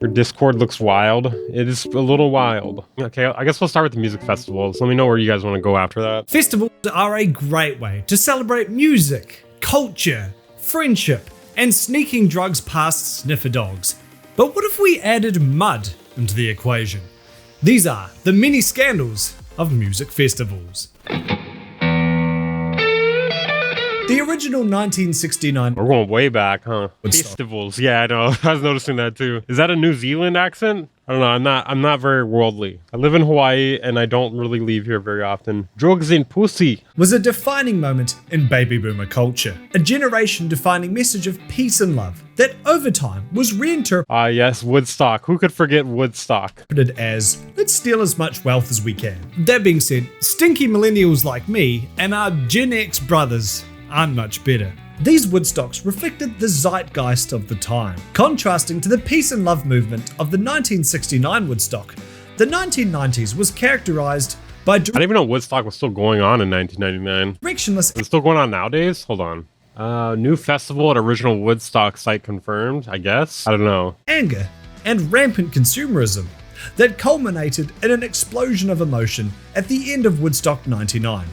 Your Discord looks wild. It is a little wild. Okay, I guess we'll start with the music festivals. Let me know where you guys want to go after that. Festivals are a great way to celebrate music, culture, friendship, and sneaking drugs past sniffer dogs. But what if we added mud into the equation? These are the many scandals of music festivals. The original 1969 We're going way back, huh? Woodstock. Festivals. Yeah, I know. I was noticing that too. Is that a New Zealand accent? I don't know. I'm not very worldly. I live in Hawaii and I don't really leave here very often. Drugs and pussy. was a defining moment in baby boomer culture, a generation-defining message of peace and love that over time was reinterpreted Ah, yes, Woodstock. Who could forget Woodstock? as, let's steal as much wealth as we can. That being said, stinky millennials like me and our Gen X brothers aren't much better. These Woodstocks reflected the zeitgeist of the time, contrasting to the peace and love movement of the 1969 Woodstock. The 1990s was characterized by I didn't even know Woodstock was still going on in 1999. directionless Is it still going on nowadays? Hold on. New festival at original Woodstock site confirmed, I guess. I don't know. anger and rampant consumerism that culminated in an explosion of emotion at the end of Woodstock 99.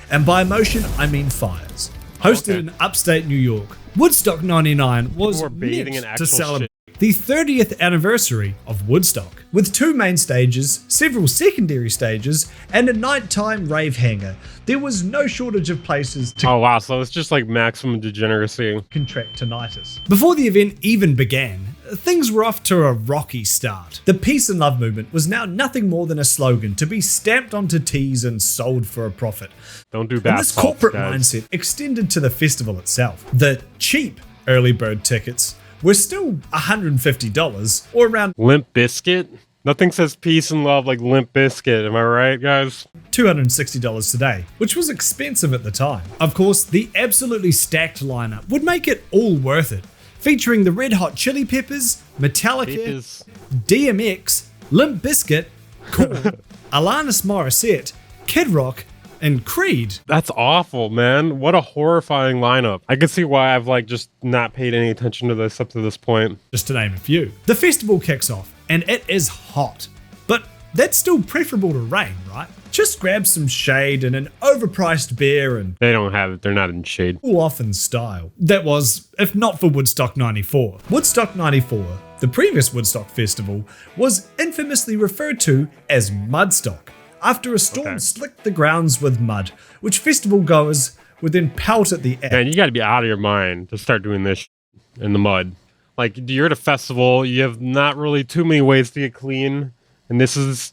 And by emotion, I mean fires. Hosted Okay. in upstate New York, Woodstock 99 was People were bathing in meant actual to celebrate the 30th anniversary of Woodstock, with 2 main stages, several secondary stages, and a nighttime rave hangar. There was no shortage of places to Oh wow, so it's just like maximum degeneracy. contract tinnitus. Before the event even began, things were off to a rocky start. The peace and love movement was now nothing more than a slogan to be stamped onto tees and sold for a profit. Don't do And bath this salts, corporate guys. mindset extended to the festival itself. The cheap early bird tickets were still $150 or around Limp Biscuit? Nothing says peace and love like Limp Biscuit, am I right, guys? $260 today, which was expensive at the time. Of course, the absolutely stacked lineup would make it all worth it, featuring the Red Hot Chili Peppers, Metallica, Peppers. DMX, Limp Bizkit, Korn, Alanis Morissette, Kid Rock, and Creed. That's awful, man. What a horrifying lineup. I can see why I've like just not paid any attention to this up to this point. Just to name a few. The festival kicks off, and it is hot. But that's still preferable to rain, right? Just grab some shade and an overpriced beer and They don't have it. They're not in shade. cool off in style. That was, if not for Woodstock 94. Woodstock 94, the previous Woodstock festival, was infamously referred to as Mudstock, after a storm Okay. slicked the grounds with mud, which festival goers would then pelt at the air. Man, you gotta be out of your mind to start doing this in the mud. Like, you're at a festival, you have not really too many ways to get clean, and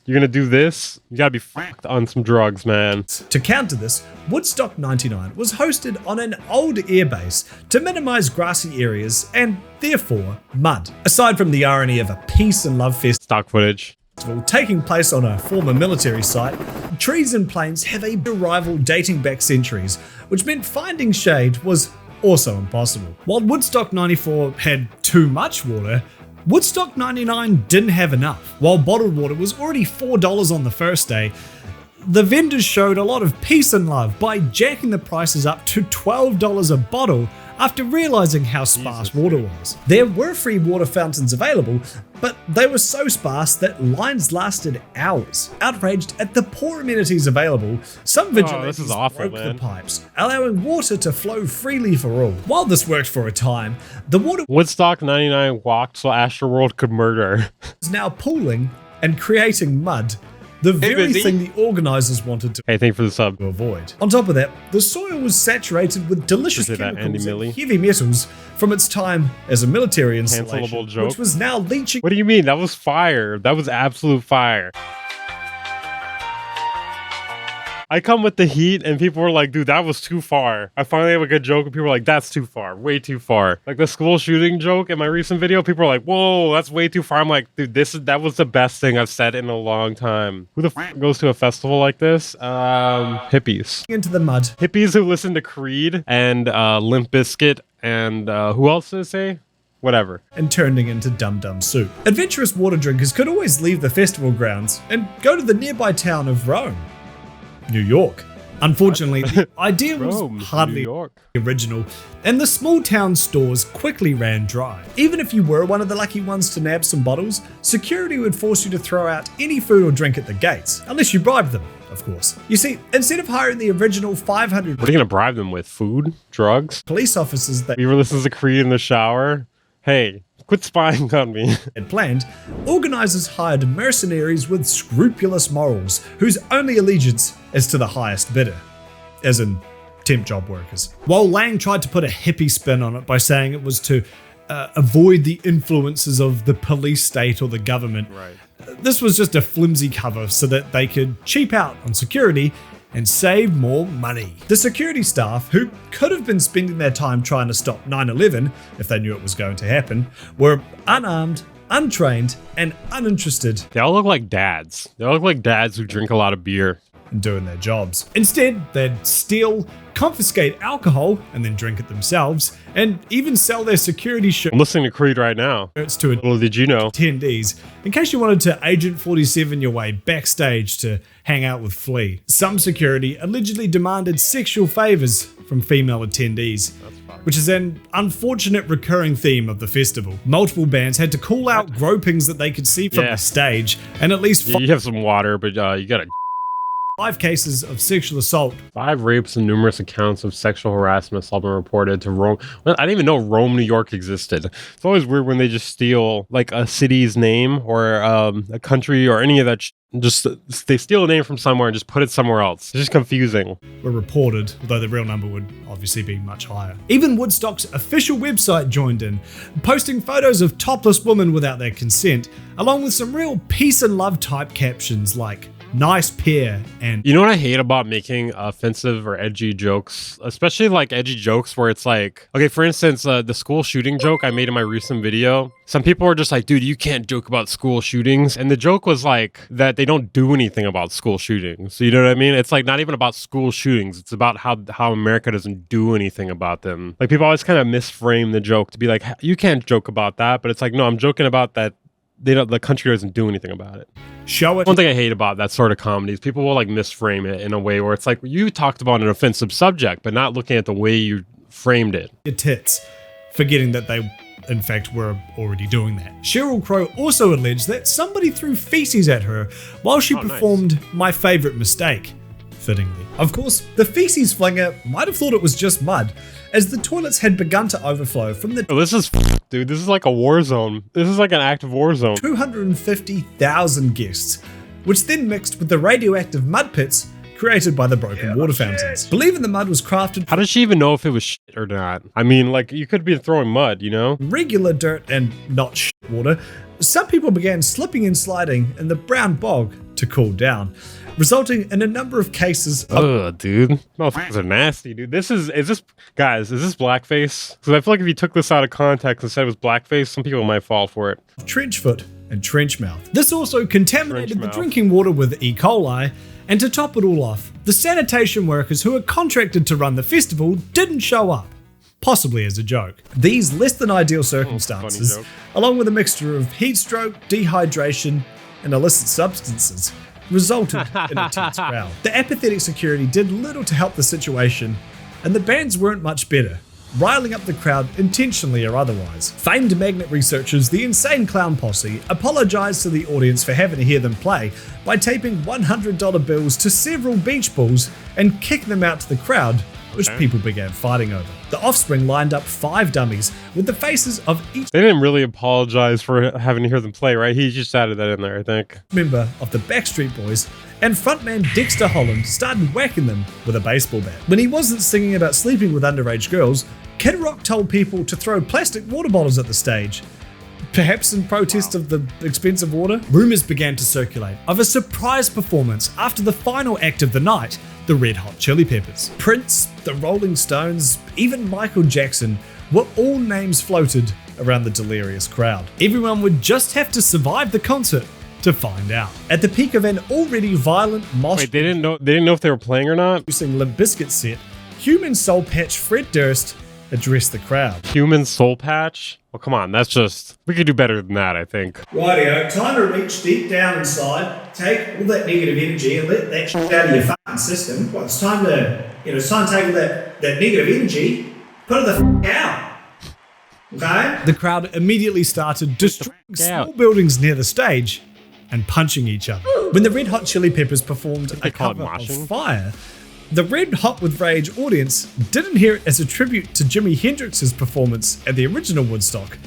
you're gonna do this? You gotta be fucked on some drugs, man. To counter this, Woodstock 99 was hosted on an old airbase to minimize grassy areas and, therefore, mud. Aside from the irony of a peace and love festival Stock footage. taking place on a former military site, trees and plains have a rival dating back centuries, which meant finding shade was also impossible. While Woodstock 94 had too much water, Woodstock 99 didn't have enough. While bottled water was already $4 on the first day, the vendors showed a lot of peace and love by jacking the prices up to $12 a bottle after realizing how sparse water was. There were free water fountains available, but they were so sparse that lines lasted hours. Outraged at the poor amenities available, some vigilantes this is awful, broke man. the pipes, allowing water to flow freely for all. While this worked for a time, the water Woodstock 99 walked so Astroworld could murder. was now pooling and creating mud, the very busy. thing the organizers wanted to Hey, thank you for the sub. avoid. On top of that, the soil was saturated with delicious Appreciate that, Andy chemicals Millie. and heavy metals from its time as a military installation, Cancelable joke. which was now leaching What do you mean? That was fire. That was absolute fire. I come with the heat and people were like, dude, that was too far. I finally have a good joke and people were like, that's too far. Way too far. Like the school shooting joke in my recent video, people were like, whoa, that's way too far. I'm like, dude, that was the best thing I've said in a long time. Who the f goes to a festival like this? Hippies. into the mud. Hippies who listen to Creed and Limp Bizkit and who else did it say? Whatever. And turning into dum-dum soup. Adventurous water drinkers could always leave the festival grounds and go to the nearby town of Rome, New York. Unfortunately, the idea was Rome, New hardly York. original, and the small town stores quickly ran dry. Even if you were one of the lucky ones to nab some bottles, security would force you to throw out any food or drink at the gates, unless you bribed them, of course. You see, instead of hiring the original 500 What are you gonna bribe them with? Food? Drugs? police officers that Beaver listens to Creed in the shower. Hey, quit spying on me. had planned, organizers hired mercenaries with scrupulous morals, whose only allegiance is to the highest bidder, as in temp job workers. While Lang tried to put a hippie spin on it by saying it was to avoid the influences of the police state or the government, Right. this was just a flimsy cover so that they could cheap out on security and save more money. The security staff, who could have been spending their time trying to stop 9/11 if they knew it was going to happen, were unarmed, untrained, and uninterested They all look like dads. They all look like dads who drink a lot of beer. in doing their jobs. Instead, they'd steal, confiscate alcohol, and then drink it themselves, and even sell their security I'm listening to Creed right now. shirts to Little did you know. attendees, in case you wanted to Agent 47 your way backstage to hang out with Flea. Some security allegedly demanded sexual favors from female attendees, which is an unfortunate recurring theme of the festival. Multiple bands had to call out gropings that they could see from Yeah. the stage, and at least Yeah, you have some water, but you got 5 cases of sexual assault 5 rapes and numerous accounts of sexual harassment have been reported to Rome. Well, I didn't even know Rome, New York existed. It's always weird when they just steal like a city's name or a country or any of that. Just they steal a name from somewhere and just put it somewhere else. It's just confusing. were reported, although the real number would obviously be much higher. Even Woodstock's official website joined in, posting photos of topless women without their consent, along with some real peace and love type captions like nice pair and You know what I hate about making offensive or edgy jokes, especially like edgy jokes where it's like, okay, for instance, the school shooting joke I made in my recent video. Some people were just like, dude, you can't joke about school shootings. And the joke was like that they don't do anything about school shootings. So you know what I mean? It's like not even about school shootings. It's about how America doesn't do anything about them. Like people always kind of misframe the joke to be like, you can't joke about that. But it's like, no, I'm joking about that. The country doesn't do anything about it. show it One thing I hate about that sort of comedy is people will like misframe it in a way where it's like you talked about an offensive subject, but not looking at the way you framed it. your tits, forgetting that they in fact were already doing that. Sheryl Crow also alleged that somebody threw feces at her while she nice. performed My Favorite Mistake, fittingly. Of course, the feces flinger might have thought it was just mud, as the toilets had begun to overflow from the Oh, this is dude. This is like a war zone. This is like an active war zone. 250,000 guests, which then mixed with the radioactive mud pits created by the broken water fountains. Believing the mud was crafted How does she even know if it was shit or not? I mean, like you could be throwing mud, you know? from regular dirt and not shit water, some people began slipping and sliding in the brown bog to cool down, resulting in a number of cases of Ugh, dude. Motherfuckers are nasty, dude. Is this blackface? Because I feel like if you took this out of context and said it was blackface, some people might fall for it. trench foot and trench mouth. This also contaminated Trench the mouth. drinking water with E. coli, and to top it all off, the sanitation workers who were contracted to run the festival didn't show up, possibly as a joke. These less than ideal circumstances, joke. along with a mixture of heat stroke, dehydration, and illicit substances, resulted in a tense crowd. The apathetic security did little to help the situation, and the bands weren't much better, riling up the crowd intentionally or otherwise. Famed magnet researchers, the Insane Clown Posse, apologized to the audience for having to hear them play by taping $100 bills to several beach balls and kicking them out to the crowd, which people began fighting over. The Offspring lined up 5 dummies with the faces of each They didn't really apologize for having to hear them play, right? He just added that in there, I think. member of the Backstreet Boys, and frontman Dexter Holland started whacking them with a baseball bat. When he wasn't singing about sleeping with underage girls, Kid Rock told people to throw plastic water bottles at the stage, perhaps in protest of the expensive water. Rumors began to circulate of a surprise performance after the final act of the night, the Red Hot Chili Peppers. Prince, the Rolling Stones, even Michael Jackson were all names floated around the delirious crowd. Everyone would just have to survive the concert to find out. At the peak of an already violent mosh Wait, they didn't know if they were playing or not? producing Limp Bizkit set, Human Soul Patch Fred Durst address the crowd. Human soul patch? Well, come on, that's just... We could do better than that, I think. Rightio, time to reach deep down inside, take all that negative energy and let that shit out of your fucking system. Well, it's time to, it's time to take all that negative energy, put it the fuck out. Okay? The crowd immediately started destroying small buildings near the stage and punching each other. When the Red Hot Chili Peppers performed a cover of Fyre, the Red Hot with Rage audience didn't hear it as a tribute to Jimi Hendrix's performance at the original Woodstock.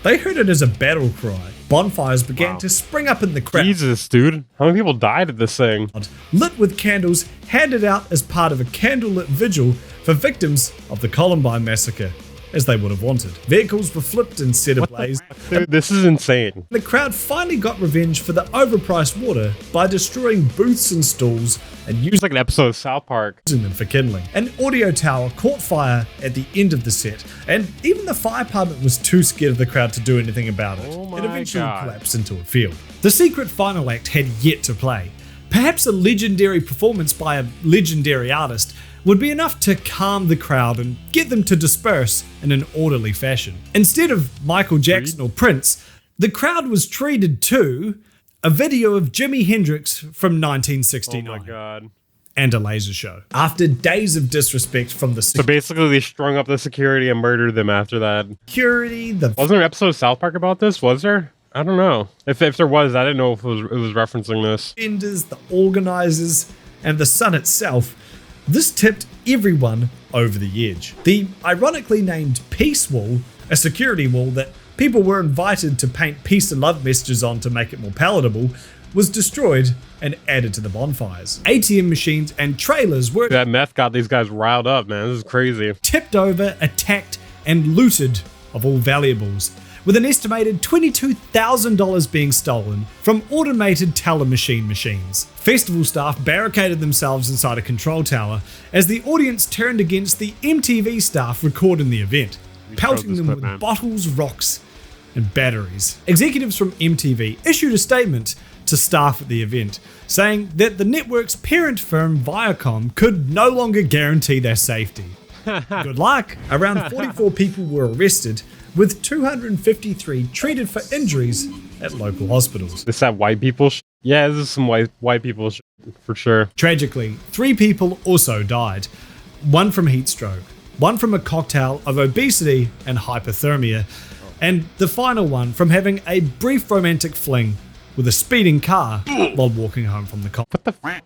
They heard it as a battle cry. Bonfires began to spring up in the crowd. Jesus, dude. How many people died at this thing? Lit with candles handed out as part of a candlelit vigil for victims of the Columbine massacre, as they would have wanted. Vehicles were flipped and set ablaze. Dude, this is insane. The crowd finally got revenge for the overpriced water by destroying booths and stalls and It's like an episode of South Park. using them for kindling. An audio tower caught fire at the end of the set, and even the fire department was too scared of the crowd to do anything about it. It eventually collapsed into a field. The secret final act had yet to play. Perhaps a legendary performance by a legendary artist would be enough to calm the crowd and get them to disperse in an orderly fashion. Instead of Michael Jackson or Prince, the crowd was treated to a video of Jimi Hendrix from 1969. Oh my god. And a laser show. After days of disrespect from the So basically they strung up the security and murdered them after that. security, Wasn't there an episode of South Park about this? Was there? I don't know. If there was, I didn't know if it was referencing this. vendors, the organizers, and the sun itself, this tipped everyone over the edge. The ironically named Peace Wall, a security wall that people were invited to paint peace and love messages on to make it more palatable, was destroyed and added to the bonfires. ATM machines and trailers were That meth got these guys riled up, man. This is crazy. tipped over, attacked, and looted of all valuables, with an estimated $22,000 being stolen from automated teller machines. Festival staff barricaded themselves inside a control tower as the audience turned against the MTV staff recording the event, pelting them with bottles, rocks, and batteries. Executives from MTV issued a statement to staff at the event, saying that the network's parent firm Viacom could no longer guarantee their safety. Good luck. Around 44 people were arrested, with 253 treated for injuries at local hospitals. This that white people Yeah, this is some white people for sure. Tragically, 3 people also died. 1 from heat stroke, 1 from a cocktail of obesity and hypothermia, and the final one from having a brief romantic fling with a speeding car while walking home from the What the f***?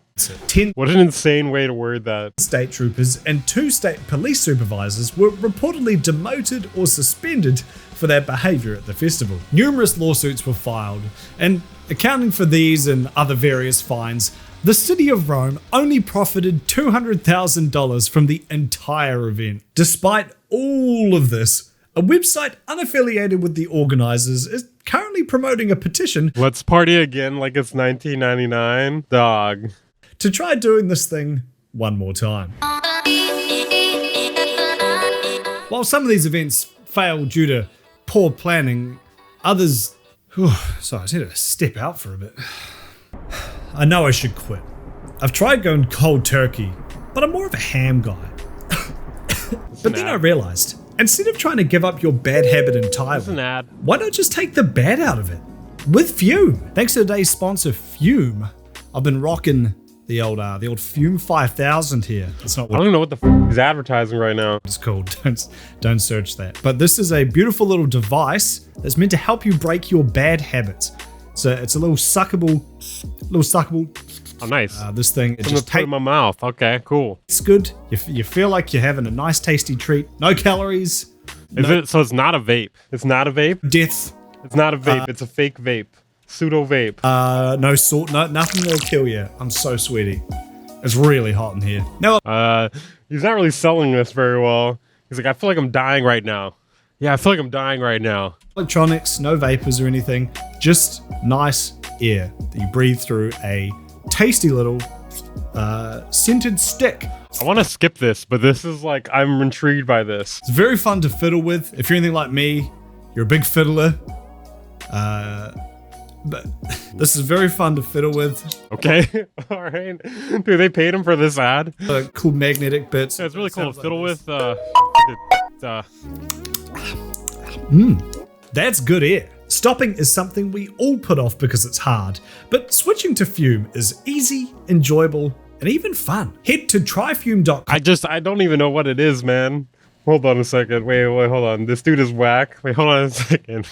10 What an insane way to word that. state troopers and 2 state police supervisors were reportedly demoted or suspended for their behavior at the festival. Numerous lawsuits were filed, and accounting for these and other various fines, the city of Rome only profited $200,000 from the entire event. Despite all of this, a website unaffiliated with the organizers is currently promoting a petition Let's party again like it's 1999. Dog. to try doing this thing one more time. While some of these events fail due to poor planning, others... Sorry, I just need to step out for a bit. I know I should quit. I've tried going cold turkey, but I'm more of a ham guy. But then I realized, instead of trying to give up your bad habit entirely, why not just take the bad out of it? With Fume. Thanks to today's sponsor, Fume, I've been rocking the old Fume 5000 here. It's not I don't know what the f is advertising right now. it's called. Don't search that. But this is a beautiful little device that's meant to help you break your bad habits. So it's a little suckable. Oh, nice. This thing, it I'm gonna just put it in my mouth. Okay, cool. tastes good. You feel like you're having a nice tasty treat. No calories. Is it? So it's not a vape. It's not a vape. Death. It's not a vape. It's a fake vape. Pseudo vape. No salt. No, nothing that'll kill you. I'm so sweaty. It's really hot in here. Now, He's not really selling this very well. He's like, I feel like I'm dying right now. Yeah, I feel like I'm dying right now. electronics, no vapors or anything. Just nice air that you breathe through a tasty little scented stick. I want to skip this, but this is like, I'm intrigued by this. It's very fun to fiddle with. If you're anything like me, you're a big fiddler. But this is very fun to fiddle with. Okay, all right. Dude, they paid him for this ad. Cool magnetic bits. Yeah, it's really cool to fiddle with. It's That's good air. Stopping is something we all put off because it's hard, but switching to fume is easy, enjoyable, and even fun. Head to tryfume.com. I don't even know what it is, man. Hold on a second. Wait, hold on. This dude is whack. Wait, hold on a second.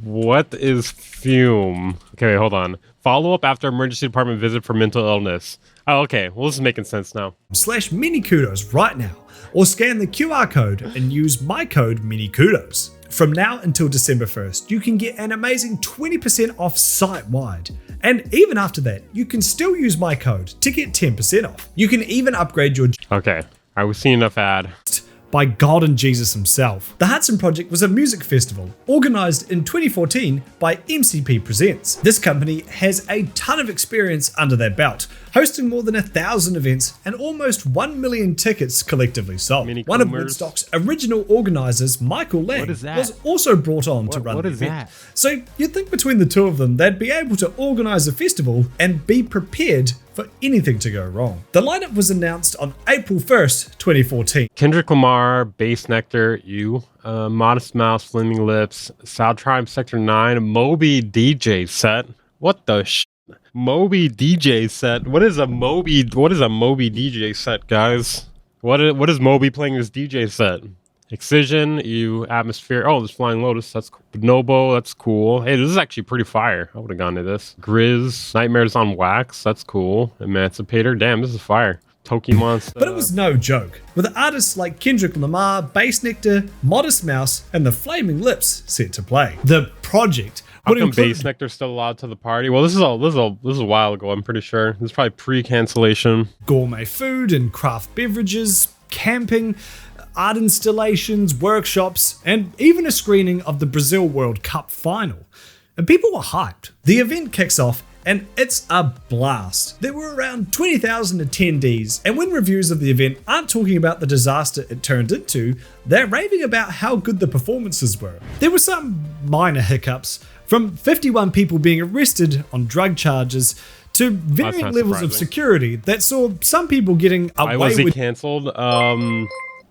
What is fume? Okay, wait, hold on. Follow up after emergency department visit for mental illness. Oh, okay. Well, this is making sense now. /minikudos right now, or scan the QR code and use my code minikudos. From now until December 1st, you can get an amazing 20% off site-wide. And even after that, you can still use my code to get 10% off. You can even upgrade your... Okay. I was seeing enough ad. By God and Jesus himself. The Hudson Project was a music festival organized in 2014 by MCP Presents. This company has a ton of experience under their belt, hosting more than 1,000 events and almost 1 million tickets collectively sold. One of Woodstock's original organizers, Michael Lang, was also brought on to run the event. So you'd think between the two of them, they'd be able to organize a festival and be prepared for anything to go wrong. The lineup was announced on April 1st, 2014. Kendrick Lamar, Bass Nectar, Modest Mouse, Flaming Lips, South Tribe, Sector 9, Moby DJ set. What the Moby DJ set? What is a Moby DJ set, guys? What is Moby playing his DJ set? Excision, Atmosphere. Oh, there's Flying Lotus. That's cool. Bonobo, that's cool. Hey, this is actually pretty fire. I would have gone to this. Grizz, Nightmares on Wax. That's cool. Emancipator. Damn, this is fire. Toki Monster. But it was no joke. With artists like Kendrick Lamar, Bass Nectar, Modest Mouse, and the Flaming Lips set to play. The project would include... Bass Nectar still allowed to the party? Well, this is a while ago, I'm pretty sure. This is probably pre-cancellation. Gourmet food and craft beverages, camping, art installations, workshops, and even a screening of the Brazil World Cup final. And people were hyped. The event kicks off and it's a blast. There were around 20,000 attendees, and when reviews of the event aren't talking about the disaster it turned into, they're raving about how good the performances were. There were some minor hiccups, from 51 people being arrested on drug charges to varying levels of security that saw some people getting away with... Why was it cancelled?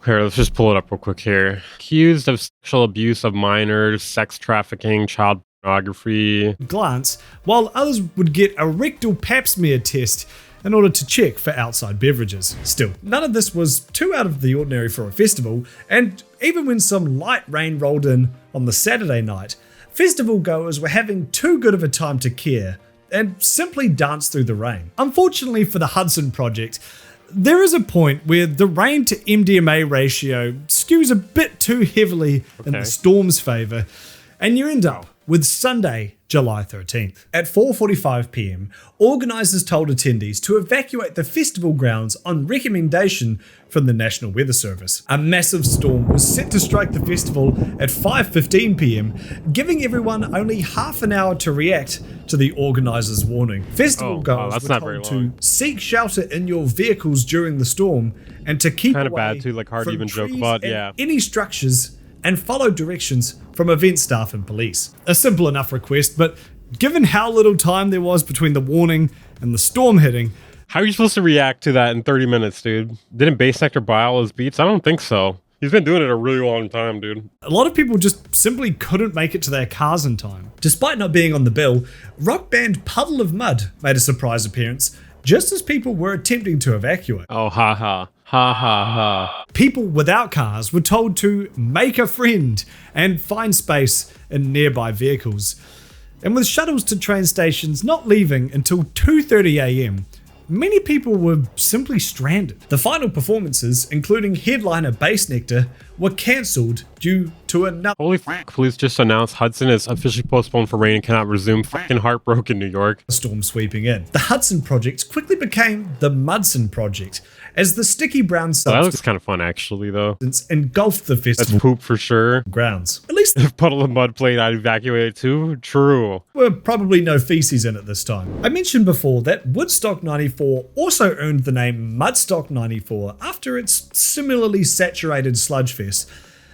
Here, let's just pull it up real quick here. Accused of sexual abuse of minors, sex trafficking, child pornography. Glance, while others would get a rectal pap smear test in order to check for outside beverages. Still, none of this was too out of the ordinary for a festival, and even when some light rain rolled in on the Saturday night, festival goers were having too good of a time to care and simply danced through the rain. Unfortunately for the Hudson Project, there is a point where the rain to MDMA ratio skews a bit too heavily in the storm's favour, and you end up with Sunday, July 13th. At 4:45 p.m, organisers told attendees to evacuate the festival grounds on recommendation from the National Weather Service. A massive storm was set to strike the festival at 5:15 p.m, giving everyone only half an hour to react to the organisers' warning. Festival goers were told to seek shelter in your vehicles during the storm and to keep away bad too, like hard to even joke about, any structures, and follow directions from event staff and police. A simple enough request, but given how little time there was between the warning and the storm hitting... How are you supposed to react to that in 30 minutes, dude? Didn't Bass Nectar buy all his beats? I don't think so. He's been doing it a really long time, dude. A lot of people just simply couldn't make it to their cars in time. Despite not being on the bill, rock band Puddle of Mud made a surprise appearance just as people were attempting to evacuate. Oh, ha ha. Ha ha ha. People without cars were told to make a friend and find space in nearby vehicles. And with shuttles to train stations not leaving until 2:30 a.m, many people were simply stranded. The final performances, including headliner Bass Nectar, were cancelled due to another... Holy fuck, police just announced Hudson is officially postponed for rain and cannot resume. Fucking heartbroken, New York. Storm sweeping in. The Hudson Project quickly became the Mudson Project, as the sticky brown substance... That looks kind of fun, actually, though. ...engulfed the festival. That's poop for sure. ...grounds. At least... If Puddle of Mud played, I'd evacuate it too. True. There were probably no feces in it this time. I mentioned before that Woodstock 94 also earned the name Mudstock 94 after its similarly saturated sludge fest.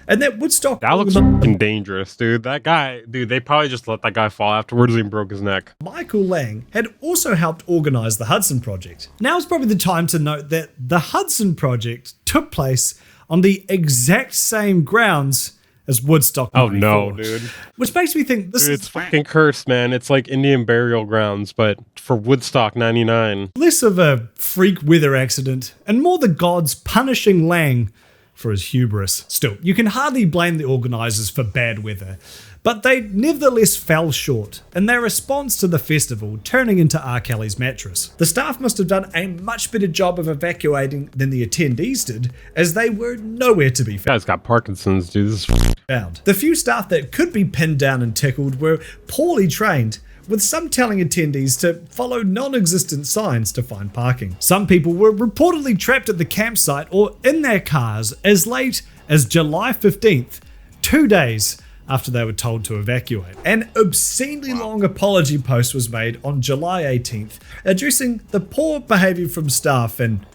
And that Woodstock... That looks fucking dangerous, dude. That guy... Dude, they probably just let that guy fall afterwards and broke his neck. Michael Lang had also helped organise the Hudson Project. Now is probably the time to note that the Hudson Project took place on the exact same grounds as Woodstock 94. Oh no, dude. Which makes me think this Dude, is it's fucking cursed, man. It's like Indian burial grounds, but for Woodstock 99. less of a freak weather accident and more the gods punishing Lang for his hubris. Still, you can hardly blame the organisers for bad weather, but they nevertheless fell short in their response to the festival turning into R. Kelly's mattress. The staff must have done a much better job of evacuating than the attendees did, as they were nowhere to be Guy's got Parkinson's, dude. This is found. The few staff that could be pinned down and tickled were poorly trained, with some telling attendees to follow non-existent signs to find parking. Some people were reportedly trapped at the campsite or in their cars as late as July 15th, 2 days after they were told to evacuate. An obscenely long apology post was made on July 18th, addressing the poor behaviour from staff and,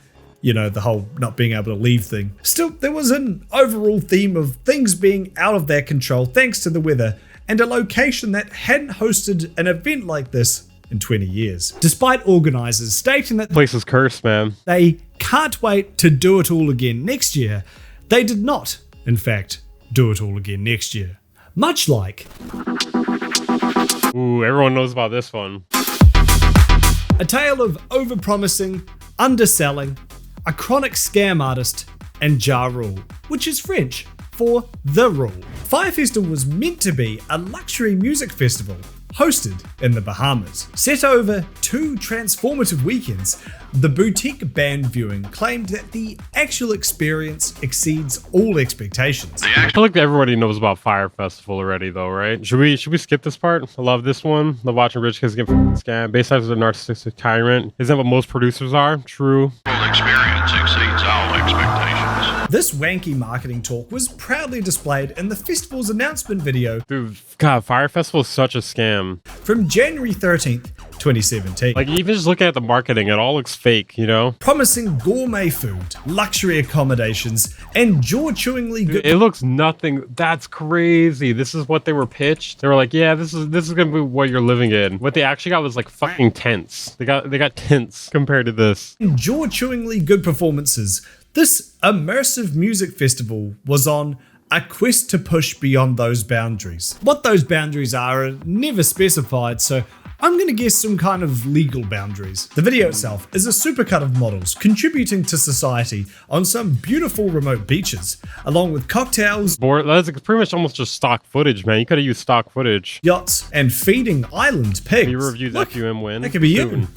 you know, the whole not being able to leave thing. Still, there was an overall theme of things being out of their control thanks to the weather, and a location that hadn't hosted an event like this in 20 years. Despite organisers stating that the place is cursed, man. they can't wait to do it all again next year, they did not, in fact, do it all again next year. Much like Ooh, everyone knows about this one. a tale of overpromising, underselling, a chronic scam artist, and Ja Rule, which is French for The Rule. Fyre Festival was meant to be a luxury music festival hosted in the Bahamas. Set over 2 transformative weekends, the boutique band viewing claimed that the actual experience exceeds all expectations. I feel like everybody knows about Fyre Festival already, though, right? Should we skip this part? I love this one. Love watching rich kids get scammed. Based off of a narcissistic tyrant. Isn't that what most producers are? True. Experience exceeds all expectations. This wanky marketing talk was proudly displayed in the festival's announcement video Dude, God, Fyre Festival is such a scam. from January 13th, 2017. Like, even just looking at the marketing, it all looks fake, you know? Promising gourmet food, luxury accommodations, and jaw-chewingly good It looks nothing. That's crazy. This is what they were pitched. They were like, yeah, this is gonna be what you're living in. What they actually got was like fucking tents. They got tents compared to this. jaw-chewingly good performances. This immersive music festival was on a quest to push beyond those boundaries. What those boundaries are never specified, so I'm gonna guess some kind of legal boundaries. The video itself is a supercut of models contributing to society on some beautiful remote beaches, along with cocktails, That's pretty much almost just stock footage, man. You could have used stock footage. yachts, and feeding island pigs. You reviewed Look, FUM win. that could be you. Soon.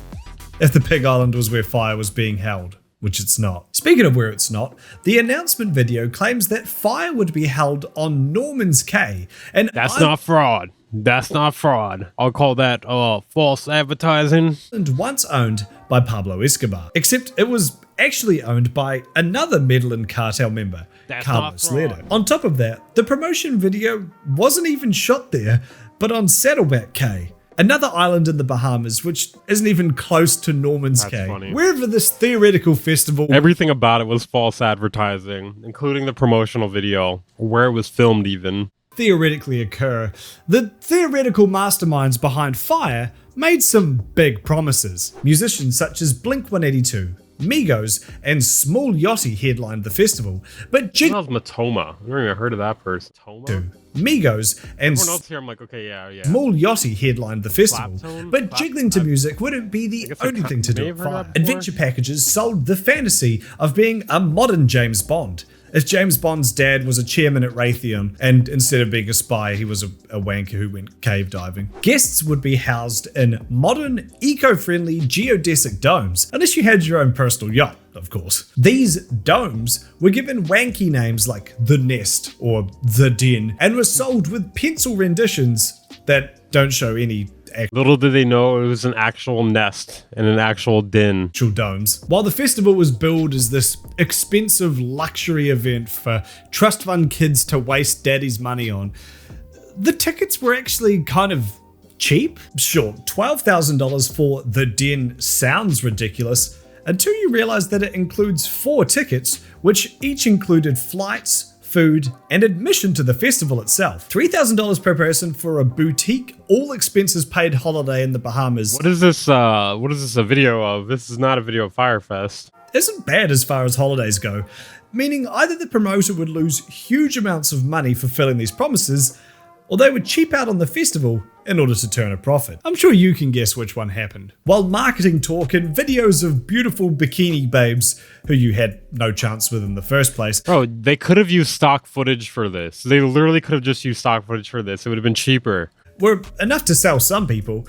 If the Pig Island was where Fyre was being held, which it's not. Speaking of where it's not, the announcement video claims that Fyre would be held on Norman's Cay, and That's not fraud. That's not fraud. I'll call that false advertising. island once owned by Pablo Escobar. Except it was actually owned by another Medellin cartel member, That's Carlos not fraud. Lerdo. On top of that, the promotion video wasn't even shot there, but on Saddleback Cay, another island in the Bahamas, which isn't even close to Norman's That's Cay. funny. Wherever this theoretical festival Everything about it was false advertising, including the promotional video, where it was filmed even. theoretically occur, the theoretical masterminds behind Fyre made some big promises. Musicians such as Blink-182, Migos, and Small Yachty headlined the festival, but That was Matoma. I've never even heard of that person. Matoma? Migos and Everyone else here, I'm like, okay, yeah. Small Yachty headlined the festival, Claptone? but jiggling to music wouldn't be the guess I only thing to may do have at heard Fyre. that before. Adventure packages sold the fantasy of being a modern James Bond. If James Bond's dad was a chairman at Raytheon, and instead of being a spy, he was a wanker who went cave diving. Guests would be housed in modern, eco-friendly geodesic domes, unless you had your own personal yacht, of course. These domes were given wanky names like The Nest or The Den, and were sold with pencil renditions that don't show any Little did they know it was an actual nest and an actual den. actual domes. While the festival was billed as this expensive luxury event for trust fund kids to waste daddy's money on, the tickets were actually kind of cheap. Sure, $12,000 for The Den sounds ridiculous until you realize that it includes 4 tickets, which each included flights, food, and admission to the festival itself. $3,000 per person for a boutique, all expenses paid holiday in the Bahamas. What is this a video of? This is not a video of Fyre Fest. isn't bad as far as holidays go, meaning either the promoter would lose huge amounts of money fulfilling these promises, or they would cheap out on the festival in order to turn a profit. I'm sure you can guess which one happened. While marketing talk and videos of beautiful bikini babes who you had no chance with in the first place. Bro, they could have used stock footage for this. They literally could have just used stock footage for this. It would have been cheaper. Were enough to sell some people.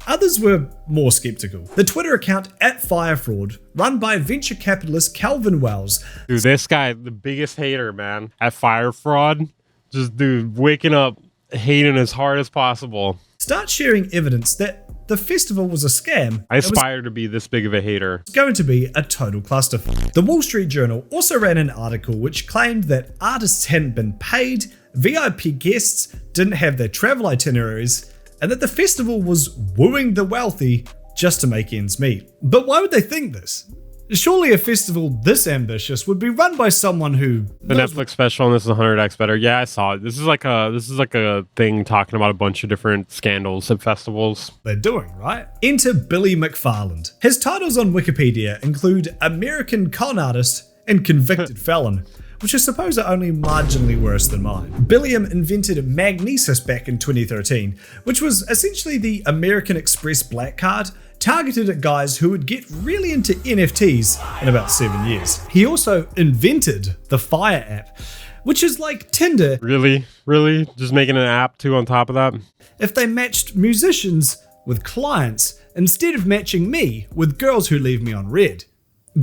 Others were more skeptical. The Twitter account @FyreFraud, run by venture capitalist Calvin Wells. Dude, this guy, the biggest hater, man. At Fyre Fraud, just dude, waking up hating as hard as possible. Start sharing evidence that the festival was a scam. I aspire to be this big of a hater. It's going to be a total clusterfuck. The Wall Street Journal also ran an article which claimed that artists hadn't been paid, VIP guests didn't have their travel itineraries, and that the festival was wooing the wealthy just to make ends meet. But why would they think this? Surely a festival this ambitious would be run by someone who The Netflix special, and this is 100x better. Yeah, I saw it. This is like a thing talking about a bunch of different scandals at festivals. they're doing, right? Enter Billy McFarland. His titles on Wikipedia include American con artist and convicted felon, which I suppose are only marginally worse than mine. Billiam invented Magnesis back in 2013, which was essentially the American Express black card, targeted at guys who would get really into NFTs in about 7 years. He also invented the Fyre app, which is like Tinder Really? Really? Just making an app too on top of that? if they matched musicians with clients instead of matching me with girls who leave me on red.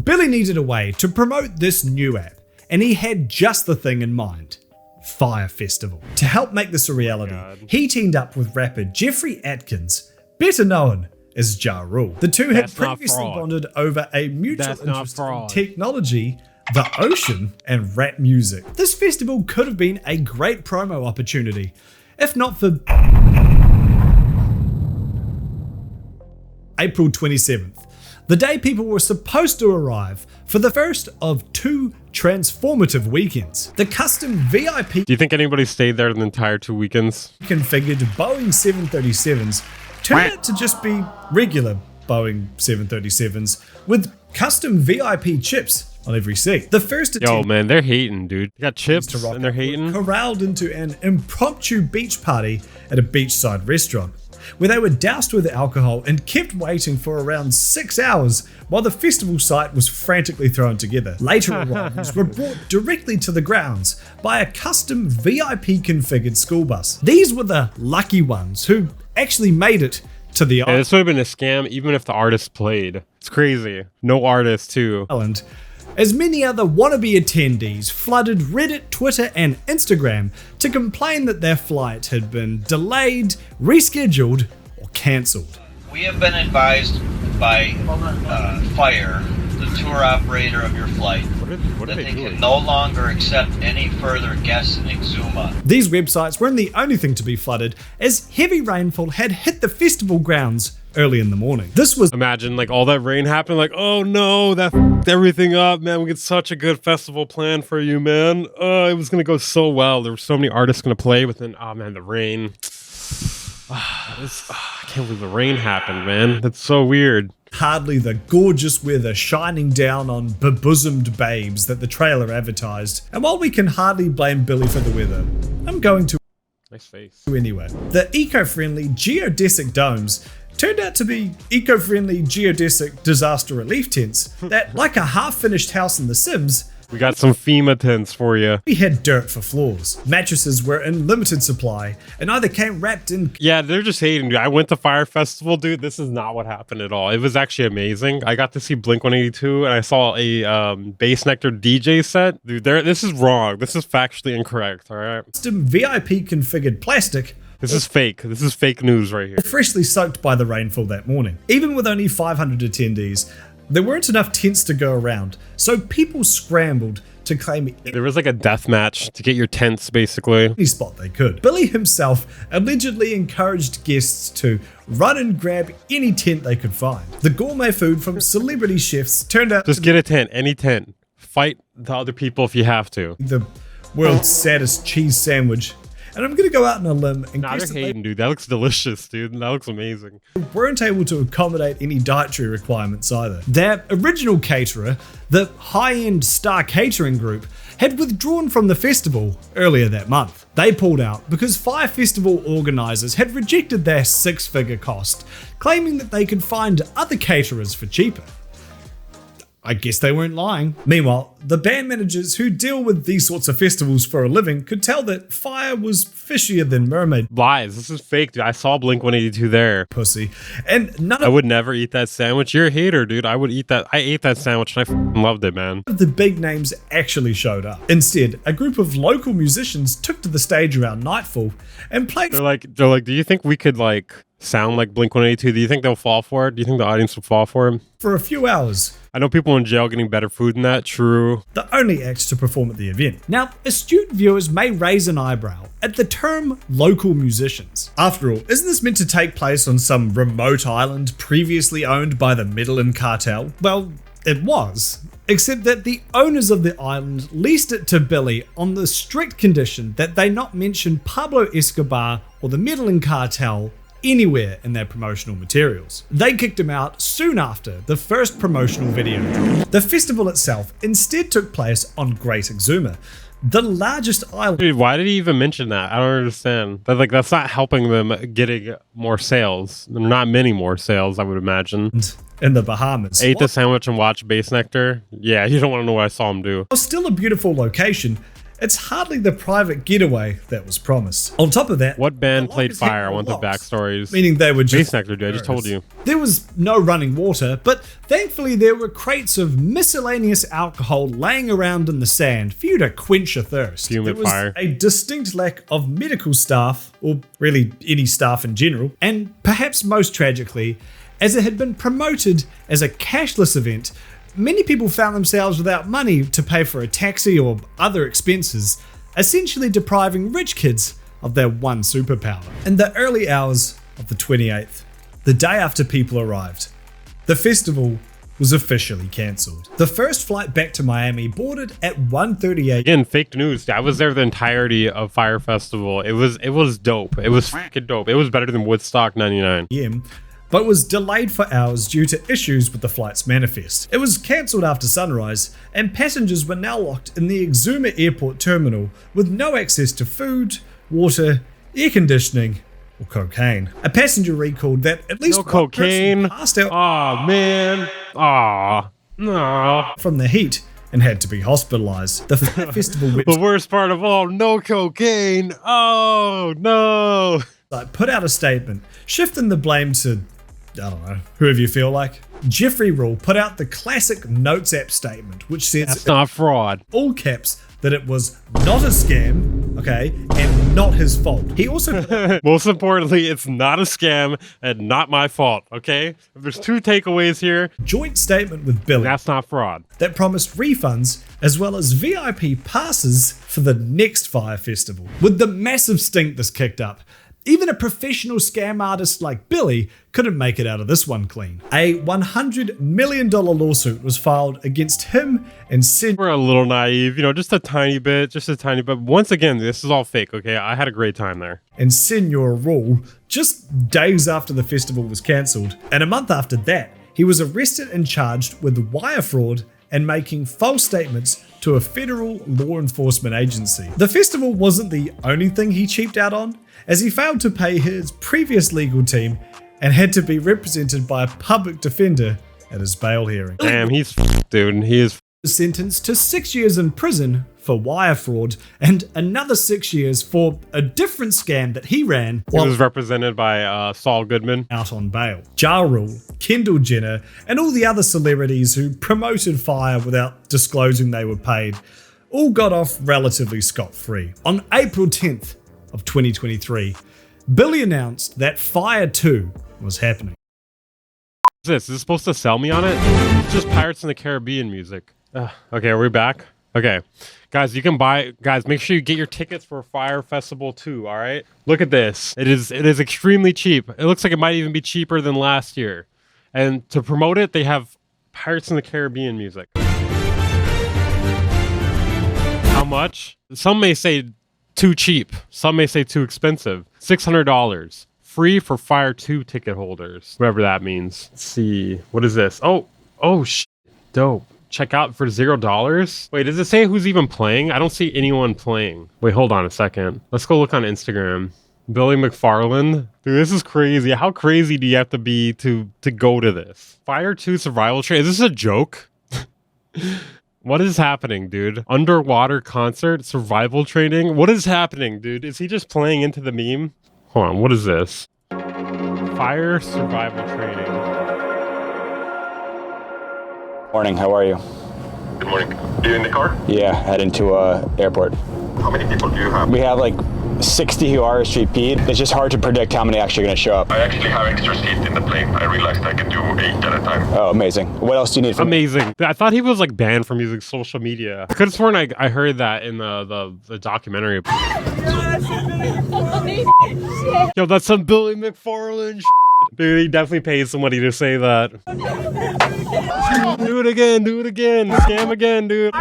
Billy needed a way to promote this new app, and he had just the thing in mind: Fyre Festival. To help make this a reality, he teamed up with rapper Jeffrey Atkins, better known as Ja Rule. The two had That's not previously fraud. bonded over a mutual That's not interest in fraud. technology, the ocean, and rap music. This festival could have been a great promo opportunity, if not for April 27th, the day people were supposed to arrive for the first of 2 transformative weekends. The custom VIP Do you think anybody stayed there the entire 2 weekends? configured Boeing 737s turned out to just be regular Boeing 737s with custom VIP chips on every seat. The first Yo, man, they're hating, dude. They got chips to rock and they're hating. corralled into an impromptu beach party at a beachside restaurant, where they were doused with alcohol and kept waiting for around 6 hours while the festival site was frantically thrown together. Later arrivals were brought directly to the grounds by a custom VIP configured school bus. These were the lucky ones who actually made it to the Yeah, this would have been a scam even if the artist played. It's crazy. No artist, too. island, as many other wannabe attendees flooded Reddit, Twitter, and Instagram to complain that their flight had been delayed, rescheduled, or cancelled. We have been advised by Fyre, the tour operator of your flight, What that are they they doing? can no longer accept any further guests in Exuma. These websites weren't the only thing to be flooded, as heavy rainfall had hit the festival grounds early in the morning. This was Imagine like all that rain happened, like, oh no, that f***ed everything up, man. We get such a good festival plan for you, man. It was gonna go so well. There were so many artists gonna play, but then, oh man, the rain. I can't believe the rain happened, man. That's so weird. hardly the gorgeous weather shining down on bebosomed babes that the trailer advertised. And while we can hardly blame Billy for the weather, I'm going to Nice face. anyway. The eco-friendly geodesic domes turned out to be eco-friendly geodesic disaster relief tents that, like a half-finished house in The Sims, We got some FEMA tents for you. we had dirt for floors. Mattresses were in limited supply and either came wrapped in Yeah, they're just hating, dude. I went to Fyre Festival, dude. This is not what happened at all. It was actually amazing. I got to see Blink 182, and I saw a Bass Nectar DJ set. Dude, this is wrong. This is factually incorrect, all right? custom VIP configured plastic This is fake. This is fake news right here. freshly soaked by the rainfall that morning. Even with only 500 attendees, there weren't enough tents to go around, so people scrambled to claim There was like a death match to get your tents, basically. any spot they could. Billy himself allegedly encouraged guests to run and grab any tent they could find. The gourmet food from celebrity chefs turned out Just to get a tent, any tent. Fight the other people if you have to. be the world's saddest cheese sandwich, and I'm going to go out on a limb and Nah, guess they're that they hating, dude. That looks delicious, dude. That looks amazing. weren't able to accommodate any dietary requirements either. Their original caterer, the high-end Star Catering Group, had withdrawn from the festival earlier that month. They pulled out because Fyre Festival organisers had rejected their six-figure cost, claiming that they could find other caterers for cheaper. I guess they weren't lying. Meanwhile, the band managers who deal with these sorts of festivals for a living could tell that Fyre was fishier than mermaid Lies. This is fake, dude. I saw Blink-182 there. pussy, and none I of would never eat that sandwich. You're a hater, dude. I would eat that. I ate that sandwich and I f***ing loved it, man. the big names actually showed up. Instead, a group of local musicians took to the stage around nightfall and played They're like, do you think we could like sound like Blink-182? Do you think they'll fall for it? Do you think the audience will fall for him? for a few hours. I know people in jail getting better food than that. True. The only acts to perform at the event. Now, astute viewers may raise an eyebrow at the term local musicians. After all, isn't this meant to take place on some remote island previously owned by the Medellin cartel? Well, it was. Except that the owners of the island leased it to Billy on the strict condition that they not mention Pablo Escobar or the Medellin cartel anywhere in their promotional materials. They kicked him out soon after the first promotional video dropped. The festival itself instead took place on Great Exuma, the largest island Dude, why did he even mention that? I don't understand. But like, that's not helping them getting more sales. Not many more sales, I would imagine. in the Bahamas. Ate the sandwich and watched Bass Nectar. Yeah, you don't want to know what I saw him do. While still a beautiful location, it's hardly the private getaway that was promised. On top of that, What band the played longest hit Fire? I were want the lost, backstories. meaning they were just Bass Nectar, dude. I just told you. There was no running water, but thankfully there were crates of miscellaneous alcohol laying around in the sand for you to quench your thirst. Humid there was fire. a distinct lack of medical staff, or really any staff in general, and perhaps most tragically, as it had been promoted as a cashless event, many people found themselves without money to pay for a taxi or other expenses, essentially depriving rich kids of their one superpower. In the early hours of the 28th, the day after people arrived, the festival was officially cancelled. The first flight back to Miami boarded at 1:38 Again, fake news. I was there the entirety of Fyre Festival. It was dope. It was fucking dope. It was better than Woodstock 99. p.m., but was delayed for hours due to issues with the flight's manifest. It was cancelled after sunrise, and passengers were now locked in the Exuma Airport terminal with no access to food, water, air conditioning, or cocaine. A passenger recalled that at least No one person cocaine. passed out Aw, man. Aw. No. from the heat and had to be hospitalized. The Fyre Festival The website worst part of all, no cocaine. Oh, no. put out a statement shifting the blame to, I don't know, whoever you feel like. Jeffrey Rule put out the classic Notes app statement, which says That's not fraud. all caps that it was not a scam, okay, and not his fault. He also put out Most importantly, it's not a scam and not my fault, okay? If there's two takeaways here, a joint statement with Billy that's not fraud. that promised refunds as well as VIP passes for the next Fyre Festival. With the massive stink this kicked up, even a professional scam artist like Billy couldn't make it out of this one clean. A $100 million lawsuit was filed against him and Sen We're a little naive, you know, just a tiny bit. Once again, this is all fake, okay? I had a great time there. and Senor Rule just days after the festival was cancelled. And a month after that, he was arrested and charged with wire fraud and making false statements to a federal law enforcement agency. The festival wasn't the only thing he cheaped out on, as he failed to pay his previous legal team and had to be represented by a public defender at his bail hearing. Damn, he's dude. He is. Sentenced to 6 years in prison for wire fraud and another 6 years for a different scam that he ran He while was represented by Saul Goodman. out on bail. Ja Rule, Kendall Jenner, and all the other celebrities who promoted Fyre without disclosing they were paid all got off relatively scot-free. On April 10th of 2023, Billy announced that Fyre 2 was happening. Is this supposed to sell me on it? It's just Pirates in the Caribbean music. Okay, are we back? Okay. Guys, you can buy, guys, make sure you get your tickets for Fyre Festival 2, all right? Look at this. It is extremely cheap. It looks like it might even be cheaper than last year. And to promote it, they have Pirates in the Caribbean music. How much? Some may say Too cheap. Some may say too expensive. $600. Free for Fyre 2 ticket holders. Whatever that means. Let's see. What is this? Oh, dope. Check out for $0. Wait, does it say who's even playing? I don't see anyone playing. Wait, hold on a second. Let's go look on Instagram. Billy McFarland. Dude, this is crazy. How crazy do you have to be to go to this? Fyre 2 survival train. Is this a joke? What is happening, dude? Underwater concert, survival training? What is happening, dude? Is he just playing into the meme? Hold on, what is this? Fyre survival training. Morning, how are you? Good morning. Are you in the car? Yeah, heading to airport. How many people do you have? We have like 60 who RSVP'd. It's just hard to predict how many actually are going to show up. I actually have extra seats in the plane. I realized I can do 8 at a time. Oh, amazing. What else do you need from me? Amazing. I thought he was like banned from using social media. I could have sworn I heard that in the documentary. Yo, that's some Billy McFarland shit. Dude, he definitely paid somebody to say that. Do it again, scam again, dude.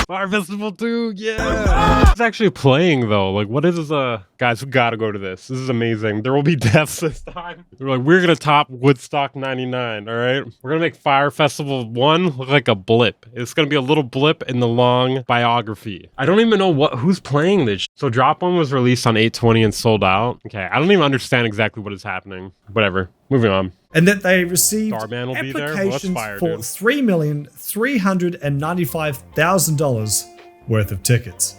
Fyre Festival 2, yeah! It's actually playing though. Like, what is this? Guys, we gotta go to this. This is amazing. There will be deaths this time. They're like, we're gonna top Woodstock 99, alright? We're gonna make Fyre Festival 1 look like a blip. It's gonna be a little blip in the long biography. I don't even know who's playing this. So Drop 1 was released on 8/20 and sold out. Okay, I don't even understand exactly what is happening. Whatever. Moving on. And that they received Starman will be there? Well, that's applications fire, for dude. $3,395,000 worth of tickets.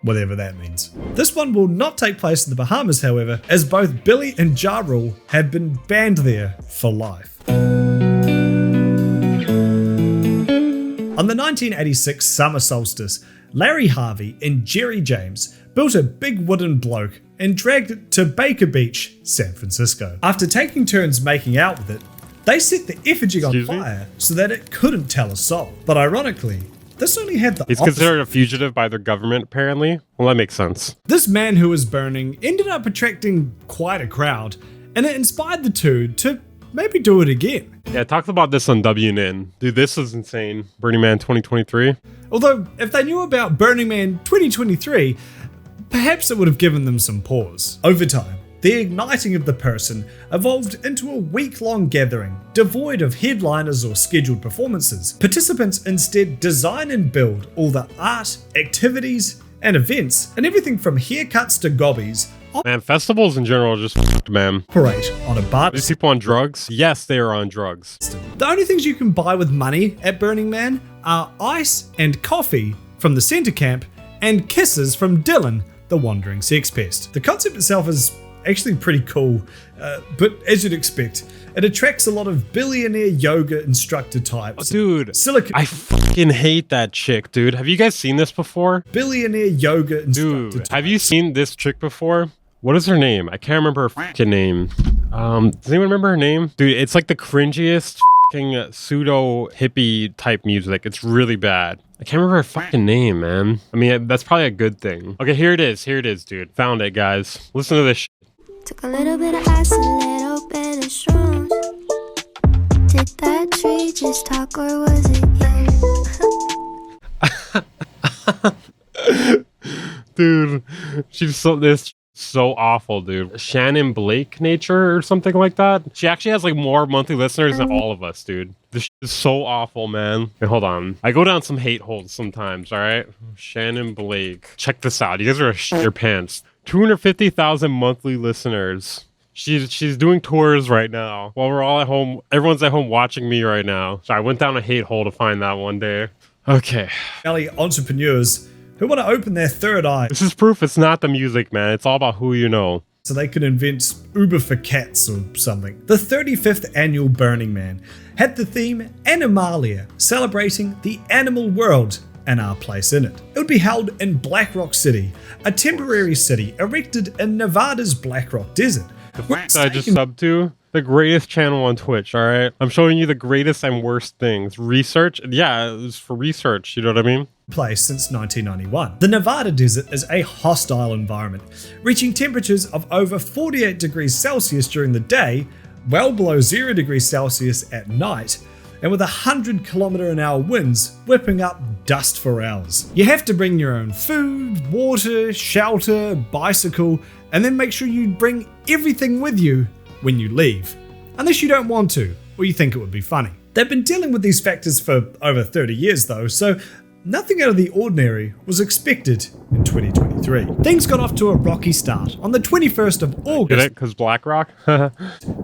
Whatever that means. This one will not take place in the Bahamas, however, as both Billy and Ja Rule have been banned there for life. On the 1986 summer solstice, Larry Harvey and Jerry James built a big wooden bloke and dragged it to Baker Beach, San Francisco. After taking turns making out with it, they set the effigy on fire so that it couldn't tell a soul. But ironically, this only had the He's opposite. considered a fugitive by their government, apparently. Well, that makes sense. This man who was burning ended up attracting quite a crowd, and it inspired the two to maybe do it again. Yeah, I talked about this on WNN. Dude, this is insane. Burning Man 2023. Although, if they knew about Burning Man 2023, perhaps it would have given them some pause. Over time, the igniting of the person evolved into a week-long gathering, devoid of headliners or scheduled performances. Participants instead design and build all the art, activities, and events, and everything from haircuts to gobbies Man, festivals in general are just fucked, man. operate on a bar. These people on drugs? Yes, they are on drugs. The only things you can buy with money at Burning Man are ice and coffee from the center camp and kisses from Dylan, the wandering sex pest. The concept itself is actually pretty cool, but as you'd expect, it attracts a lot of billionaire yoga instructor types. Dude, Silicon I fucking hate that chick, dude. Have you guys seen this before? billionaire yoga instructor Dude, types. have you seen this chick before? What is her name? I can't remember her fucking name. Does anyone remember her name? Dude, it's like the cringiest fucking pseudo hippie type music. It's really bad. I can't remember her fucking name, man. I mean, that's probably a good thing. Okay, here it is, dude. Found it, guys. Listen to this shit. Took a little bit of ice, a little bit of shrooms. Did that tree just talk or was it you? Dude, she's so awful, dude. Shannon Blake Nature or something like that. She actually has like more monthly listeners than all of us, dude. This shit is so awful, man. Hey, hold on. I go down some hate holes sometimes, all right? Shannon Blake. Check this out. You guys are shit your pants. 250,000 monthly listeners. She's doing tours right now while we're all at home. Everyone's at home watching me right now. So I went down a hate hole to find that one day. Okay. Valley entrepreneurs who want to open their third eye This is proof it's not the music, man. It's all about who you know. so they could invent Uber for cats or something. The 35th annual Burning Man had the theme Animalia, celebrating the animal world and our place in it. It would be held in Black Rock City, a temporary city erected in Nevada's Black Rock Desert. That I just subbed to the greatest channel on Twitch, all right? I'm showing you the greatest and worst things. Research? Yeah, it was for research, you know what I mean? Place since 1991. The Nevada desert is a hostile environment, reaching temperatures of over 48 degrees Celsius during the day, well below 0 degrees Celsius at night, and with 100km/h winds whipping up dust for hours. You have to bring your own food, water, shelter, bicycle, and then make sure you bring everything with you when you leave. Unless you don't want to, or you think it would be funny. They've been dealing with these factors for over 30 years though, so nothing out of the ordinary was expected in 2023. Things got off to a rocky start on the 21st of August. Get it? Because BlackRock?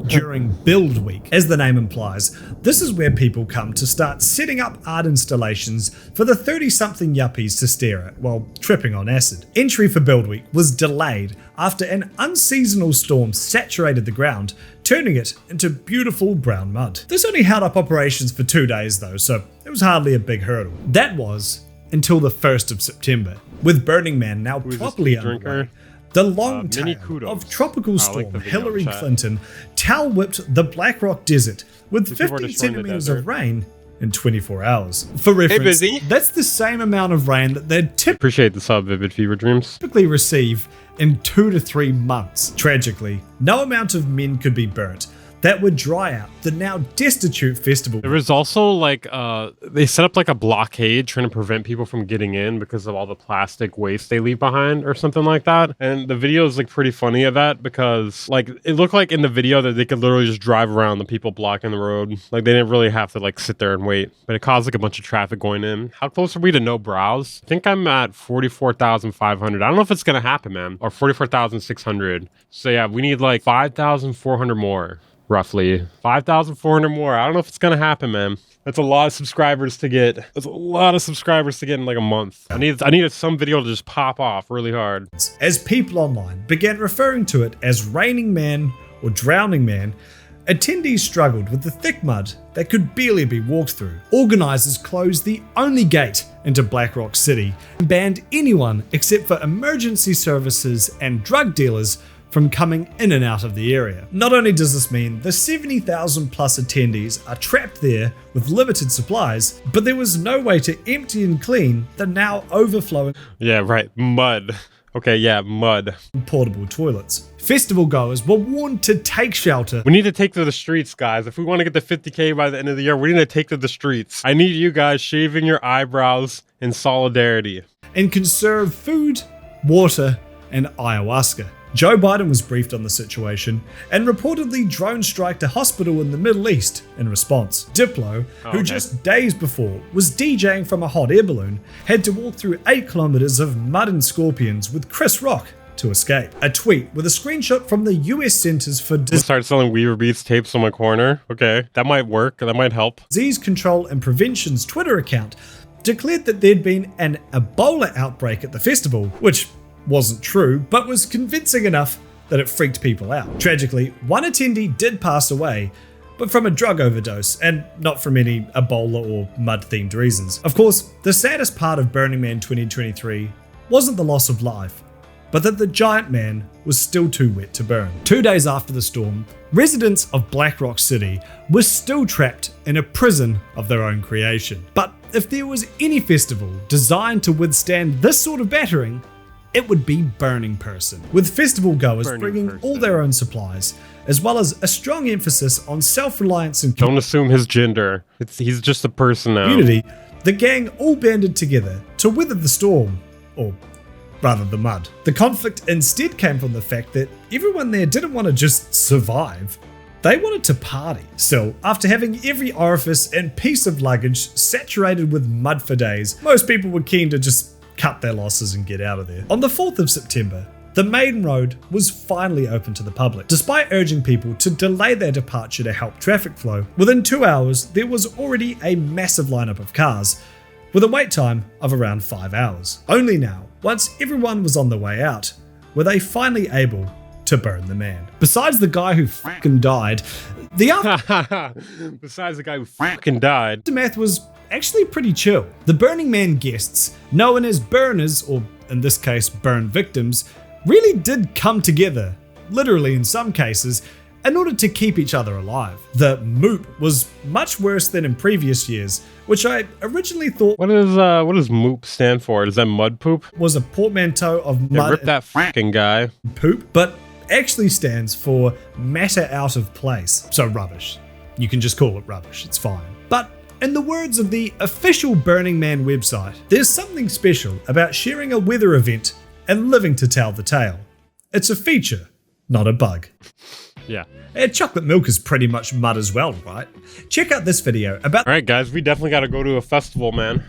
During Build Week. As the name implies, this is where people come to start setting up art installations for the 30-something yuppies to stare at while tripping on acid. Entry for Build Week was delayed after an unseasonal storm saturated the ground, turning it into beautiful brown mud. This only held up operations for 2 days though, so it was hardly a big hurdle. That was until the 1st of September, with Burning Man now properly underway. The long tail of tropical storm Hillary Clinton tail-whipped the Black Rock Desert with 15 centimeters of rain in 24 hours. For reference, that's the same amount of rain that they'd Appreciate the sub, Vivid Fever Dreams. typically receive in 2 to 3 months. Tragically, no amount of men could be burnt that would dry out the now destitute festival. There was also like they set up like a blockade trying to prevent people from getting in because of all the plastic waste they leave behind or something like that. And the video is like pretty funny of that because like it looked like in the video that they could literally just drive around the people blocking the road. Like they didn't really have to like sit there and wait, but it caused like a bunch of traffic going in. How close are we to no brows? I think I'm at 44,500. I don't know if it's gonna happen, man, or 44,600. So yeah, we need like 5,400 more. Roughly 5,400 more. I don't know if it's gonna happen, man. That's a lot of subscribers to get. That's a lot of subscribers to get in like a month. I needed some video to just pop off really hard. As people online began referring to it as Raining Man or Drowning Man, attendees struggled with the thick mud that could barely be walked through. Organizers closed the only gate into Black Rock City and banned anyone except for emergency services and drug dealers from coming in and out of the area. Not only does this mean the 70,000 plus attendees are trapped there with limited supplies, but there was no way to empty and clean the now overflowing mud. Okay, yeah, mud. Portable toilets. Festival goers were warned to take shelter. We need to take to the streets, guys. If we want to get to 50K by the end of the year, we need to take to the streets. I need you guys shaving your eyebrows in solidarity. And conserve food, water, and ayahuasca. Joe Biden was briefed on the situation and reportedly drone striked a hospital in the Middle East in response. Diplo, who just days before was DJing from a hot air balloon, had to walk through 8 kilometers of mud and scorpions with Chris Rock to escape. A tweet with a screenshot from the US Centers for Start selling Weaver Beats tapes on my corner. Okay, that might work. That might help. Disease Control and Prevention's Twitter account declared that there'd been an Ebola outbreak at the festival, which wasn't true, but was convincing enough that it freaked people out. Tragically, one attendee did pass away, but from a drug overdose, and not from any Ebola or mud-themed reasons. Of course, the saddest part of Burning Man 2023 wasn't the loss of life, but that the giant man was still too wet to burn. 2 days after the storm, residents of Black Rock City were still trapped in a prison of their own creation. But if there was any festival designed to withstand this sort of battering, it would be Burning Person, with festival goers bringing all their own supplies, as well as a strong emphasis on self-reliance and don't assume his gender. He's just a person now. Community. The gang all banded together to weather the storm, or rather the mud. The conflict instead came from the fact that everyone there didn't want to just survive. They wanted to party. Still, after having every orifice and piece of luggage saturated with mud for days, most people were keen to just cut their losses and get out of there. On the 4th of September, the main road was finally open to the public. Despite urging people to delay their departure to help traffic flow, within 2 hours there was already a massive lineup of cars, with a wait time of around 5 hours. Only now, once everyone was on the way out, were they finally able to burn the man. Besides the guy who fucking died, the aftermath was actually pretty chill. The Burning Man guests, known as burners, or in this case burn victims, really did come together, literally in some cases, in order to keep each other alive. The moop was much worse than in previous years, which I originally thought what does moop stand for? Does that mud poop? Was a portmanteau of mud rip that fucking guy. Poop, but actually stands for matter out of place, so rubbish. You can just call it rubbish, it's fine. But in the words of the official Burning Man website, there's something special about sharing a weather event and living to tell the tale. It's a feature, not a bug. Yeah. And chocolate milk is pretty much mud as well, right? Check out this video about... All right, guys, we definitely got to go to a festival, man.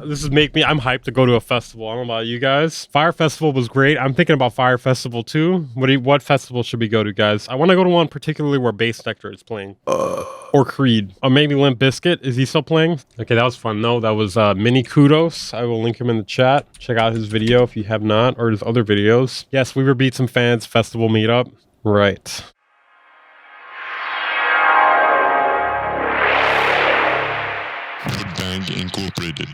This is I'm hyped to go to a festival. I don't know about you guys. Fyre Festival was great. I'm thinking about Fyre Festival too. What festival should we go to, guys? I want to go to one particularly where Bass Nectar is playing. Or Creed. Or maybe Limp Bizkit. Is he still playing? Okay, that was fun. No, that was Mini Kudos. I will link him in the chat. Check out his video if you have not, or his other videos. Yes, We Were Beat Some Fans Festival Meetup. Right. The Band Incorporated.